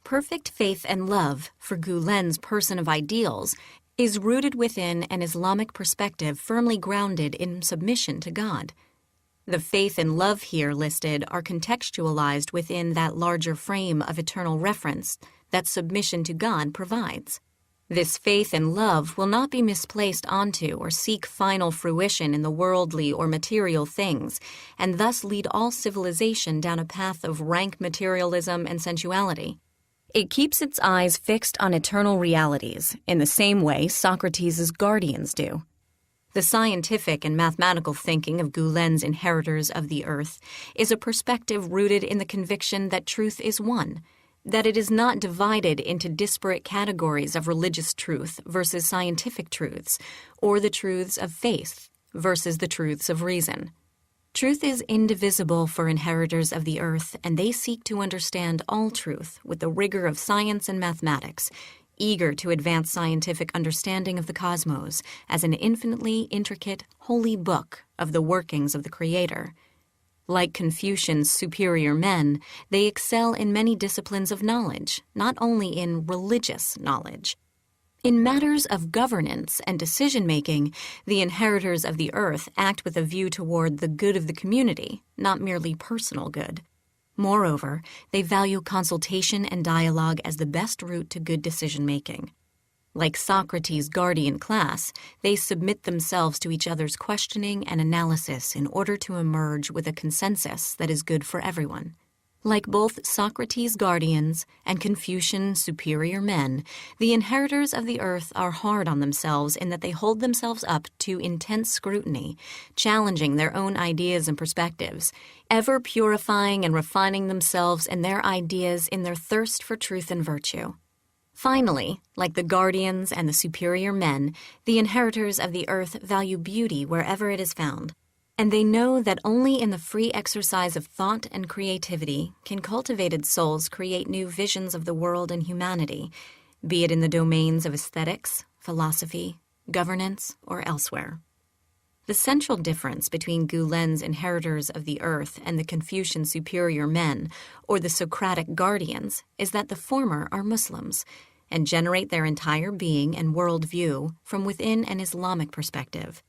Perfect faith and love for Gülen's person of ideals is rooted within an Islamic perspective firmly grounded in submission to God. The faith and love here listed are contextualized within that larger frame of eternal reference that submission to God provides. This faith and love will not be misplaced onto or seek final fruition in the worldly or material things, and thus lead all civilization down a path of rank materialism and sensuality. It keeps its eyes fixed on eternal realities, in the same way Socrates' guardians do. The scientific and mathematical thinking of Gülen's inheritors of the earth is a perspective rooted in the conviction that truth is one, that it is not divided into disparate categories of religious truth versus scientific truths, or the truths of faith versus the truths of reason. Truth is indivisible for inheritors of the earth, and they seek to understand all truth with the rigor of science and mathematics, eager to advance scientific understanding of the cosmos as an infinitely intricate, holy book of the workings of the Creator. Like Confucian's superior men, they excel in many disciplines of knowledge, not only in religious knowledge. In matters of governance and decision-making, the inheritors of the earth act with a view toward the good of the community, not merely personal good. Moreover, they value consultation and dialogue as the best route to good decision-making. Like Socrates' guardian class, they submit themselves to each other's questioning and analysis in order to emerge with a consensus that is good for everyone. Like both Socrates' guardians and Confucian superior men, the inheritors of the earth are hard on themselves in that they hold themselves up to intense scrutiny, challenging their own ideas and perspectives, ever purifying and refining themselves and their ideas in their thirst for truth and virtue. Finally, like the guardians and the superior men, the inheritors of the earth value beauty wherever it is found, and they know that only in the free exercise of thought and creativity can cultivated souls create new visions of the world and humanity, be it in the domains of aesthetics, philosophy, governance, or elsewhere. The central difference between Gülen's inheritors of the earth and the Confucian superior men, or the Socratic guardians, is that the former are Muslims and generate their entire being and worldview from within an Islamic perspective.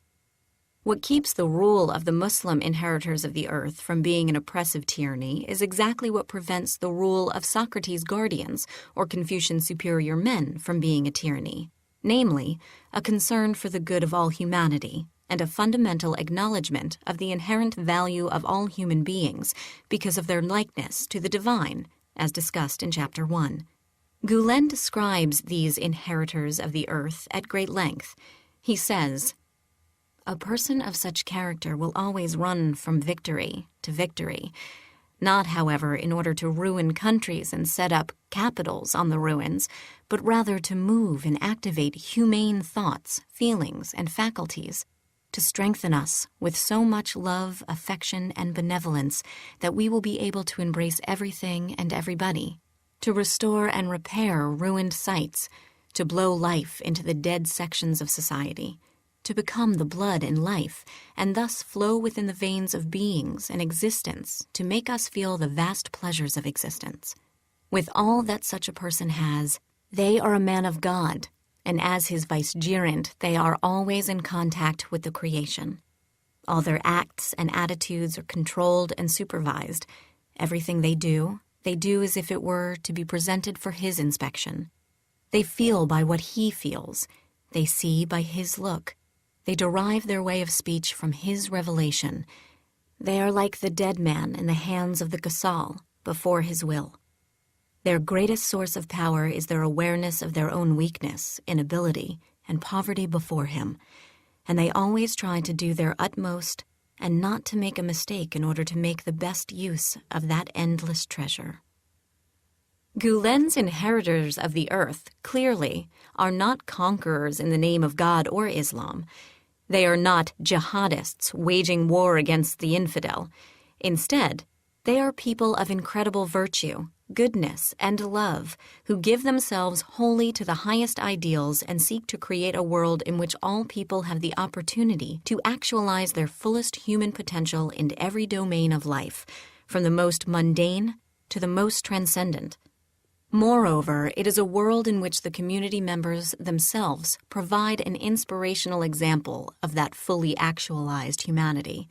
What keeps the rule of the Muslim inheritors of the earth from being an oppressive tyranny is exactly what prevents the rule of Socrates' guardians or Confucian superior men from being a tyranny, namely, a concern for the good of all humanity and a fundamental acknowledgement of the inherent value of all human beings because of their likeness to the divine, as discussed in Chapter 1. Gülen describes these inheritors of the earth at great length. He says, "A person of such character will always run from victory to victory, not, however, in order to ruin countries and set up capitals on the ruins, but rather to move and activate humane thoughts, feelings, and faculties, to strengthen us with so much love, affection, and benevolence that we will be able to embrace everything and everybody, to restore and repair ruined sites, to blow life into the dead sections of society, to become the blood in life, and thus flow within the veins of beings and existence to make us feel the vast pleasures of existence. With all that such a person has, they are a man of God, and as his vicegerent, they are always in contact with the creation. All their acts and attitudes are controlled and supervised. Everything they do as if it were to be presented for his inspection. They feel by what he feels. They see by his look. They derive their way of speech from his revelation. They are like the dead man in the hands of the Ghasal before his will. Their greatest source of power is their awareness of their own weakness, inability, and poverty before him, and they always try to do their utmost and not to make a mistake in order to make the best use of that endless treasure." Gülen's inheritors of the earth, clearly, are not conquerors in the name of God or Islam. They are not jihadists waging war against the infidel. Instead, they are people of incredible virtue, goodness, and love, who give themselves wholly to the highest ideals and seek to create a world in which all people have the opportunity to actualize their fullest human potential in every domain of life, from the most mundane to the most transcendent. Moreover, it is a world in which the community members themselves provide an inspirational example of that fully actualized humanity.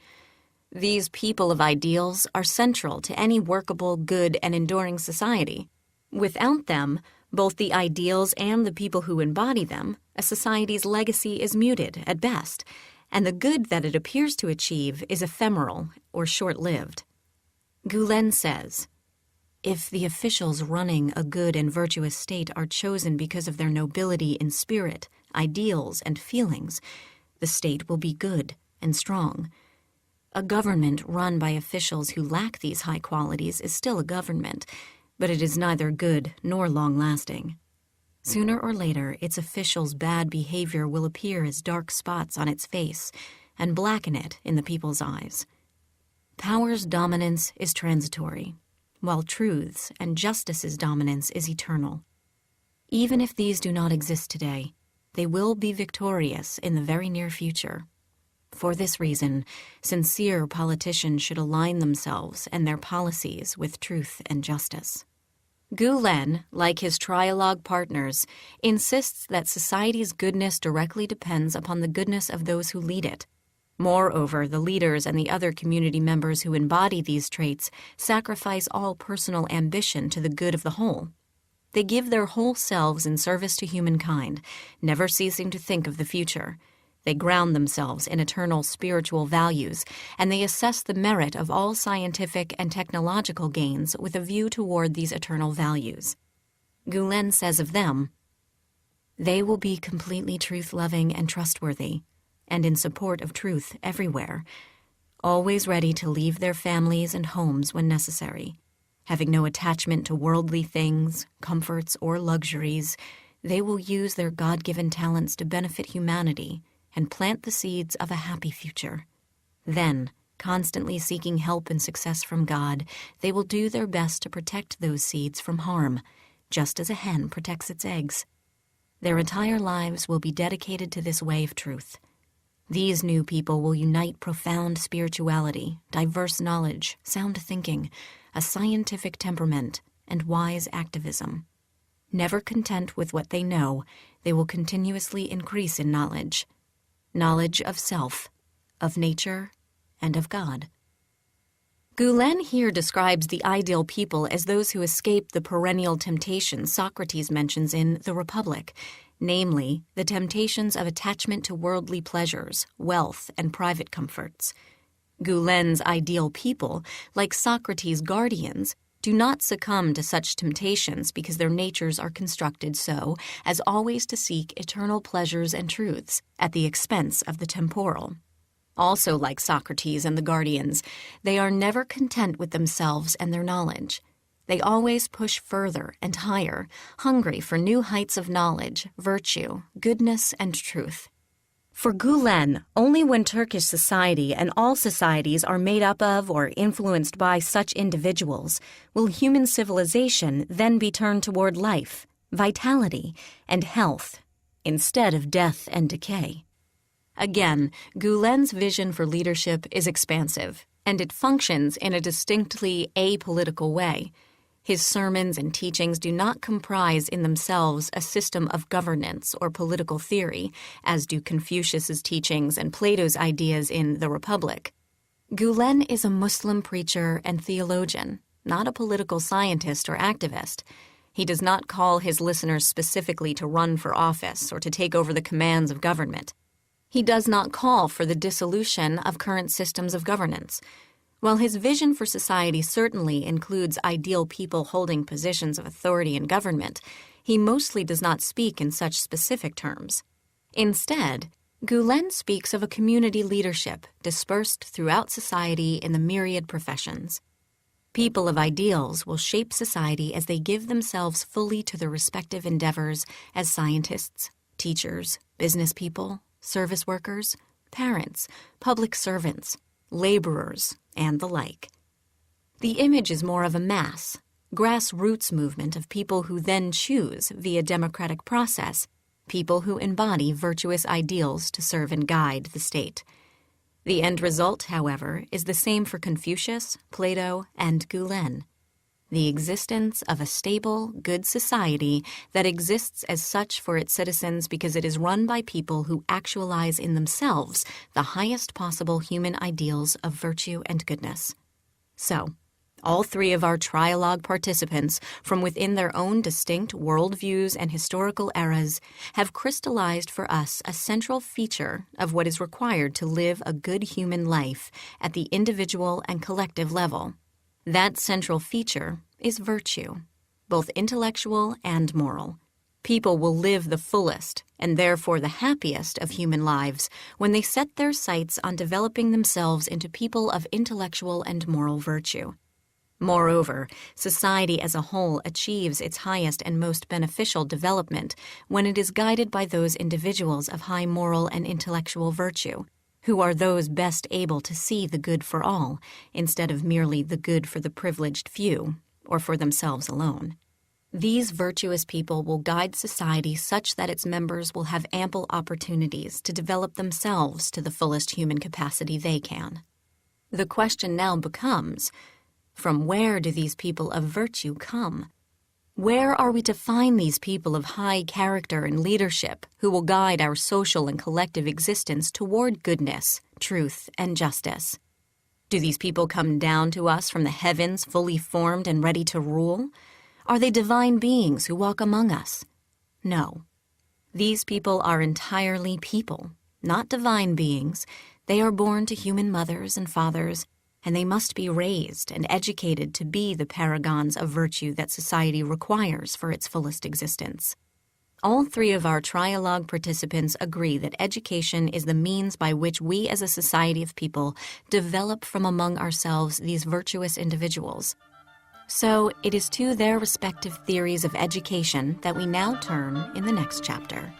These people of ideals are central to any workable, good, and enduring society. Without them, both the ideals and the people who embody them, a society's legacy is muted at best, and the good that it appears to achieve is ephemeral or short-lived. Gülen says, "If the officials running a good and virtuous state are chosen because of their nobility in spirit, ideals, and feelings, the state will be good and strong. A government run by officials who lack these high qualities is still a government, but it is neither good nor long-lasting. Sooner or later, its officials' bad behavior will appear as dark spots on its face and blacken it in the people's eyes. Power's dominance is transitory, while truth's and justice's dominance is eternal. Even if these do not exist today, they will be victorious in the very near future. For this reason, sincere politicians should align themselves and their policies with truth and justice." Gülen, like his trialogue partners, insists that society's goodness directly depends upon the goodness of those who lead it. Moreover, the leaders and the other community members who embody these traits sacrifice all personal ambition to the good of the whole. They give their whole selves in service to humankind, never ceasing to think of the future. They ground themselves in eternal spiritual values, and they assess the merit of all scientific and technological gains with a view toward these eternal values. Gülen says of them, "They will be completely truth-loving and trustworthy, and in support of truth everywhere, always ready to leave their families and homes when necessary. Having no attachment to worldly things, comforts, or luxuries, they will use their God-given talents to benefit humanity and plant the seeds of a happy future. Then, constantly seeking help and success from God, they will do their best to protect those seeds from harm, just as a hen protects its eggs. Their entire lives will be dedicated to this way of truth. These new people will unite profound spirituality, diverse knowledge, sound thinking, a scientific temperament, and wise activism. Never content with what they know, they will continuously increase in knowledge of self, of nature, and of God. Gülen here describes the ideal people as those who escape the perennial temptations Socrates mentions in The Republic, namely, the temptations of attachment to worldly pleasures, wealth, and private comforts. Gülen's ideal people, like Socrates' guardians, do not succumb to such temptations because their natures are constructed so as always to seek eternal pleasures and truths at the expense of the temporal. Also like Socrates and the guardians, they are never content with themselves and their knowledge. They always push further and higher, hungry for new heights of knowledge, virtue, goodness, and truth. For Gülen, only when Turkish society and all societies are made up of or influenced by such individuals will human civilization then be turned toward life, vitality, and health, instead of death and decay. Again, Gülen's vision for leadership is expansive, and it functions in a distinctly apolitical way. His sermons and teachings do not comprise in themselves a system of governance or political theory, as do Confucius's teachings and Plato's ideas in The Republic. Gülen is a Muslim preacher and theologian, not a political scientist or activist. He does not call his listeners specifically to run for office or to take over the commands of government. He does not call for the dissolution of current systems of governance. While his vision for society certainly includes ideal people holding positions of authority in government, he mostly does not speak in such specific terms. Instead, Gülen speaks of a community leadership dispersed throughout society in the myriad professions. People of ideals will shape society as they give themselves fully to their respective endeavors as scientists, teachers, business people, service workers, parents, public servants, laborers, and the like. The image is more of a mass, grassroots movement of people who then choose, via democratic process, people who embody virtuous ideals to serve and guide the state. The end result, however, is the same for Confucius, Plato, and Gülen: the existence of a stable, good society that exists as such for its citizens because it is run by people who actualize in themselves the highest possible human ideals of virtue and goodness. So, all three of our trialogue participants, from within their own distinct worldviews and historical eras, have crystallized for us a central feature of what is required to live a good human life at the individual and collective level. That central feature is virtue, both intellectual and moral. People will live the fullest, and therefore the happiest of human lives, when they set their sights on developing themselves into people of intellectual and moral virtue. Moreover, society as a whole achieves its highest and most beneficial development when it is guided by those individuals of high moral and intellectual virtue, who are those best able to see the good for all, instead of merely the good for the privileged few, or for themselves alone. These virtuous people will guide society such that its members will have ample opportunities to develop themselves to the fullest human capacity they can. The question now becomes, from where do these people of virtue come? Where are we to find these people of high character and leadership who will guide our social and collective existence toward goodness, truth, and justice? Do these people come down to us from the heavens fully formed and ready to rule? Are they divine beings who walk among us? No. These people are entirely people, not divine beings. They are born to human mothers and fathers, and they must be raised and educated to be the paragons of virtue that society requires for its fullest existence. All three of our trialogue participants agree that education is the means by which we as a society of people develop from among ourselves these virtuous individuals. So it is to their respective theories of education that we now turn in the next chapter.